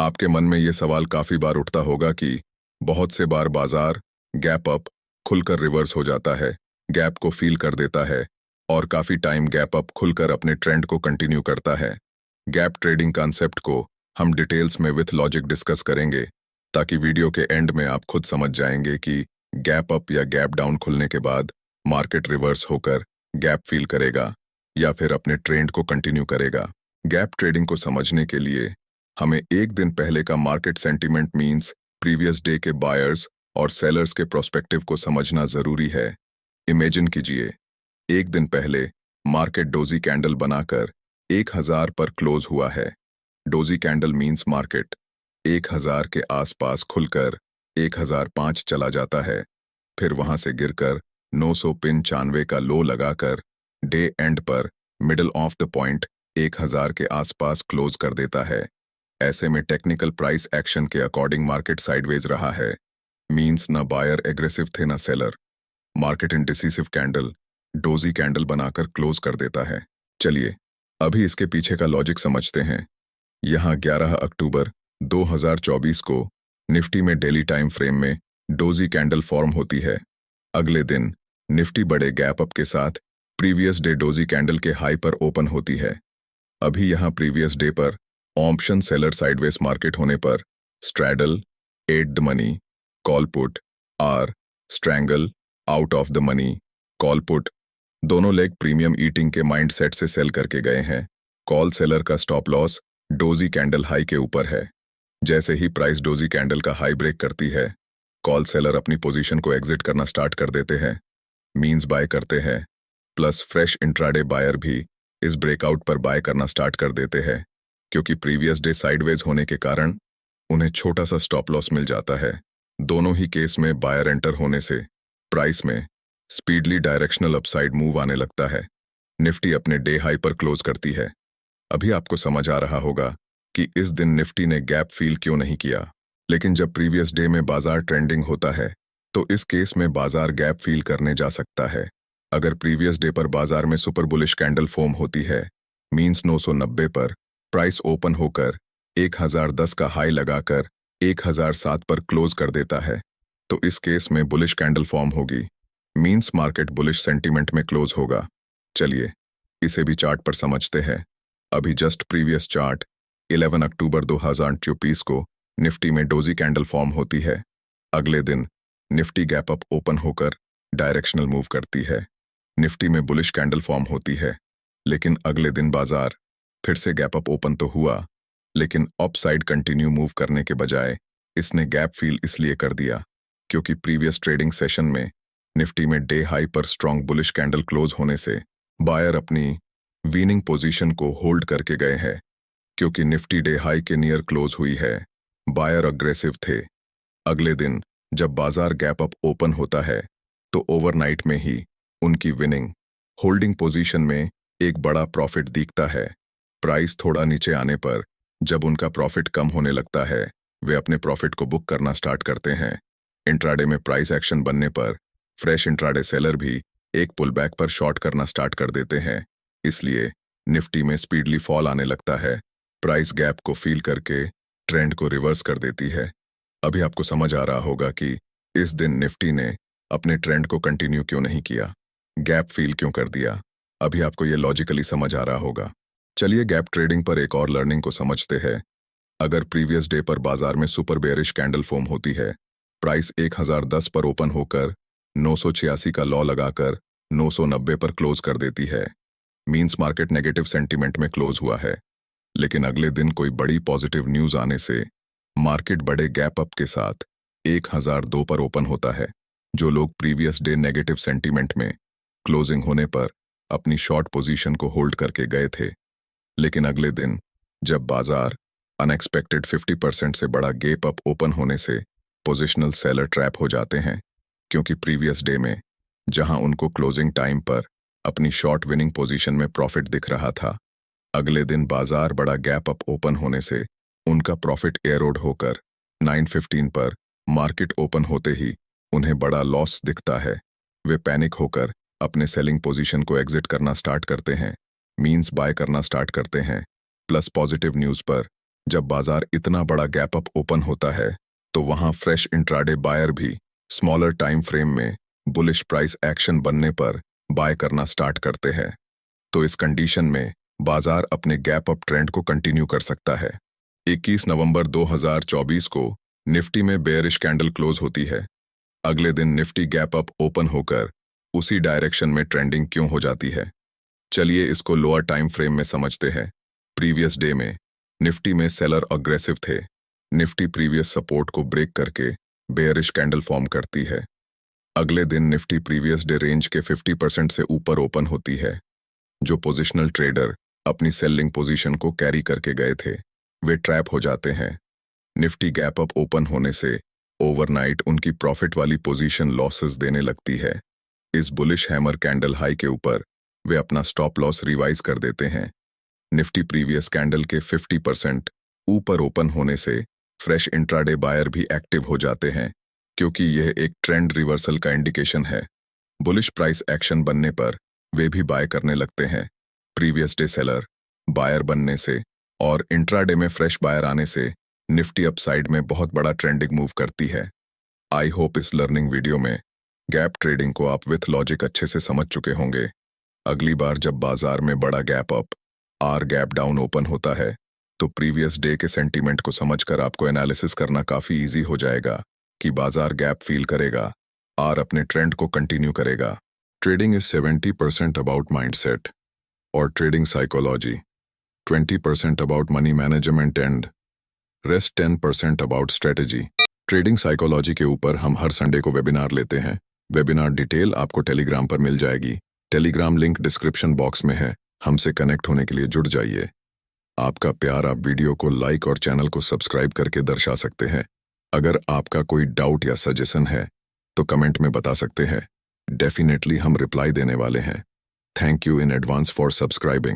आपके मन में ये सवाल काफी बार उठता होगा कि बहुत से बार बाजार गैप अप खुलकर रिवर्स हो जाता है, गैप को फील कर देता है और काफी टाइम गैप अप खुलकर अपने ट्रेंड को कंटिन्यू करता है। गैप ट्रेडिंग कॉन्सेप्ट को हम डिटेल्स में विथ लॉजिक डिस्कस करेंगे ताकि वीडियो के एंड में आप खुद समझ जाएंगे कि गैप अप या गैप डाउन खुलने के बाद मार्केट रिवर्स होकर गैप फील करेगा या फिर अपने ट्रेंड को कंटिन्यू करेगा। गैप ट्रेडिंग को समझने के लिए हमें एक दिन पहले का market sentiment means previous day के बायर्स और सेलर्स के प्रोस्पेक्टिव को समझना जरूरी है। इमेजिन कीजिए, एक दिन पहले मार्केट डोजी कैंडल बनाकर 1000 पर क्लोज हुआ है। डोजी कैंडल मींस मार्केट 1000 के आसपास खुलकर 1005 चला जाता है, फिर वहां से गिरकर 995 का लो लगाकर डे एंड पर मिडल ऑफ द पॉइंट 1000 के आसपास क्लोज कर देता है। ऐसे में टेक्निकल प्राइस एक्शन के अकॉर्डिंग मार्केट साइडवेज रहा है, मींस न बायर एग्रेसिव थे न seller. Market indecisive candle doji candle बनाकर क्लोज कर देता है। चलिए अभी इसके पीछे का लॉजिक समझते हैं। यहाँ 11 अक्टूबर 2024 को निफ्टी में डेली टाइम फ्रेम में डोजी कैंडल फॉर्म होती है। अगले दिन निफ्टी बड़े गैप अप के साथ previous day doji candle high हाई पर ओपन होती है। अभी यहाँ प्रीवियस डे पर ऑप्शन सेलर साइडवेज मार्केट होने पर straddle, at the money, call put, or, strangle, out of the money, call put, दोनों लेग प्रीमियम ईटिंग के माइंडसेट से सेल करके गए हैं। कॉल सेलर का stop loss doji candle high के ऊपर है। जैसे ही प्राइस डोजी कैंडल का हाई ब्रेक करती है, कॉल सेलर अपनी पोजीशन को एग्जिट करना स्टार्ट कर देते हैं, मींस बाय करते हैं। प्लस फ्रेश इंट्राडे बायर भी इस ब्रेकआउट पर बाय करना स्टार्ट कर देते हैं, क्योंकि प्रीवियस डे साइडवेज होने के कारण उन्हें छोटा सा स्टॉप लॉस मिल जाता है। दोनों ही केस में बायर एंटर होने से प्राइस में स्पीडली डायरेक्शनल अपसाइड मूव आने लगता है। निफ्टी अपने डे हाई पर क्लोज करती है। अभी आपको समझ आ रहा होगा कि इस दिन निफ्टी ने गैप फील क्यों नहीं किया, लेकिन जब प्रीवियस डे में बाजार ट्रेंडिंग होता है तो इस केस में बाजार गैप फील करने जा सकता है। अगर प्रीवियस डे पर बाजार में सुपर बुलिश कैंडल फॉर्म होती है, मींस 990 पर प्राइस ओपन होकर 1010 का हाई लगाकर 1007 पर क्लोज कर देता है, तो इस केस में बुलिश कैंडल फॉर्म होगी, मींस मार्केट बुलिश सेंटीमेंट में क्लोज होगा। चलिए इसे भी चार्ट पर समझते हैं। अभी जस्ट प्रीवियस चार्ट 11 अक्टूबर 2024 को निफ्टी में डोजी कैंडल फॉर्म होती है। अगले दिन निफ्टी गैप अप ओपन होकर डायरेक्शनल मूव करती है। निफ्टी में बुलिश कैंडल फॉर्म होती है, लेकिन अगले दिन बाजार फिर से गैप अप ओपन तो हुआ, लेकिन अपसाइड कंटिन्यू मूव करने के बजाय इसने गैप फील इसलिए कर दिया क्योंकि प्रीवियस ट्रेडिंग सेशन में निफ्टी में डे हाई पर स्ट्रॉन्ग बुलिश कैंडल क्लोज होने से बायर अपनी विनिंग पोजीशन को होल्ड करके गए हैं। क्योंकि निफ्टी डे हाई के नियर क्लोज हुई है, बायर अग्रेसिव थे। अगले दिन जब बाजार गैप अप ओपन होता है तो ओवरनाइट में ही उनकी विनिंग होल्डिंग पोजीशन में एक बड़ा प्रॉफिट दिखता है। प्राइस थोड़ा नीचे आने पर जब उनका प्रॉफिट कम होने लगता है, वे अपने प्रॉफिट को बुक करना स्टार्ट करते हैं। इंट्राडे में प्राइस एक्शन बनने पर फ्रेश इंट्राडे सेलर भी एक पुलबैक पर शॉर्ट करना स्टार्ट कर देते हैं, इसलिए निफ्टी में स्पीडली फॉल आने लगता है। प्राइस गैप को फील करके ट्रेंड को रिवर्स कर देती है। अभी आपको समझ आ रहा होगा कि इस दिन निफ्टी ने अपने ट्रेंड को कंटिन्यू क्यों नहीं किया, गैप फील क्यों कर दिया। अभी आपको ये लॉजिकली समझ आ रहा होगा। चलिए गैप ट्रेडिंग पर एक और लर्निंग को समझते हैं। अगर प्रीवियस डे पर बाजार में सुपर बेयरिश कैंडल फॉर्म होती है, प्राइस 1010 पर ओपन होकर 986 का लॉ लगाकर 990 पर क्लोज कर देती है, मींस मार्केट नेगेटिव सेंटीमेंट में क्लोज हुआ है। लेकिन अगले दिन कोई बड़ी पॉजिटिव न्यूज आने से मार्केट बड़े गैप अप के साथ 1002 पर ओपन होता है। जो लोग प्रीवियस डे नेगेटिव सेंटीमेंट में क्लोजिंग होने पर अपनी शॉर्ट पोजीशन को होल्ड करके गए थे, लेकिन अगले दिन जब बाजार अनएक्सपेक्टेड 50% से बड़ा गैप अप ओपन होने से पोजिशनल सेलर ट्रैप हो जाते हैं। क्योंकि प्रीवियस डे में जहां उनको क्लोजिंग टाइम पर अपनी शॉर्ट विनिंग पोजीशन में प्रॉफिट दिख रहा था, अगले दिन बाजार बड़ा गैप अप ओपन होने से उनका प्रॉफिट एरोड होकर 915 पर मार्केट ओपन होते ही उन्हें बड़ा लॉस दिखता है। वे पैनिक होकर अपने सेलिंग पोजीशन को एग्जिट करना स्टार्ट करते हैं, मींस बाय करना स्टार्ट करते हैं। प्लस पॉजिटिव न्यूज पर जब बाजार इतना बड़ा गैप अप ओपन होता है तो वहां फ्रेश इंट्राडे बायर भी स्मॉलर टाइम फ्रेम में बुलिश प्राइस एक्शन बनने पर बाय करना स्टार्ट करते हैं। तो इस कंडीशन में बाजार अपने गैप अप ट्रेंड को कंटिन्यू कर सकता है। 21 नवंबर 2024 को निफ्टी में बेयरिश कैंडल क्लोज होती है। अगले दिन निफ्टी गैप अप ओपन होकर उसी डायरेक्शन में ट्रेंडिंग क्यों हो जाती है, चलिए इसको लोअर टाइम फ्रेम में समझते हैं। प्रीवियस डे में निफ्टी में सेलर अग्रेसिव थे। निफ्टी प्रीवियस सपोर्ट को ब्रेक करके बेयरिश कैंडल फॉर्म करती है। अगले दिन निफ्टी प्रीवियस डे रेंज के 50% से ऊपर ओपन होती है। जो पोजिशनल ट्रेडर अपनी सेलिंग पोजीशन को कैरी करके गए थे वे ट्रैप हो जाते हैं। निफ्टी गैप अप ओपन होने से ओवरनाइट उनकी प्रॉफिट वाली पोजीशन लॉसेस देने लगती है। इस बुलिश हैमर कैंडल हाई के ऊपर वे अपना स्टॉप लॉस रिवाइज कर देते हैं। निफ्टी प्रीवियस कैंडल के 50% ऊपर ओपन होने से फ्रेश इंट्राडे बायर भी एक्टिव हो जाते हैं, क्योंकि यह एक ट्रेंड रिवर्सल का इंडिकेशन है। बुलिश प्राइस एक्शन बनने पर वे भी बाय करने लगते हैं। प्रीवियस डे सेलर बायर बनने से और इंट्राडे में फ्रेश बायर आने से निफ्टी अपसाइड में बहुत बड़ा ट्रेंडिंग मूव करती है। आई होप इस लर्निंग वीडियो में गैप ट्रेडिंग को आप विथ लॉजिक अच्छे से समझ चुके होंगे। अगली बार जब बाजार में बड़ा gap up or gap down open होता है तो प्रीवियस डे के सेंटीमेंट को समझकर आपको एनालिसिस करना काफी इजी हो जाएगा कि बाजार गैप फील करेगा आर अपने ट्रेंड को कंटिन्यू करेगा। ट्रेडिंग इज 70% अबाउट माइंडसेट और trading psychology, 20% about money management and rest 10% about strategy. Trading psychology के ऊपर हम हर संडे को वेबिनार लेते हैं। वेबिनार डिटेल आपको टेलीग्राम पर मिल जाएगी। टेलीग्राम लिंक डिस्क्रिप्शन बॉक्स में है। हमसे कनेक्ट होने के लिए जुड़ जाइए। आपका प्यार आप वीडियो को लाइक और चैनल को सब्सक्राइब करके दर्शा सकते हैं। अगर आपका कोई डाउट या सजेशन है तो कमेंट में बता सकते हैं। डेफिनेटली हम रिप्लाई देने वाले हैं। Thank you in advance for subscribing.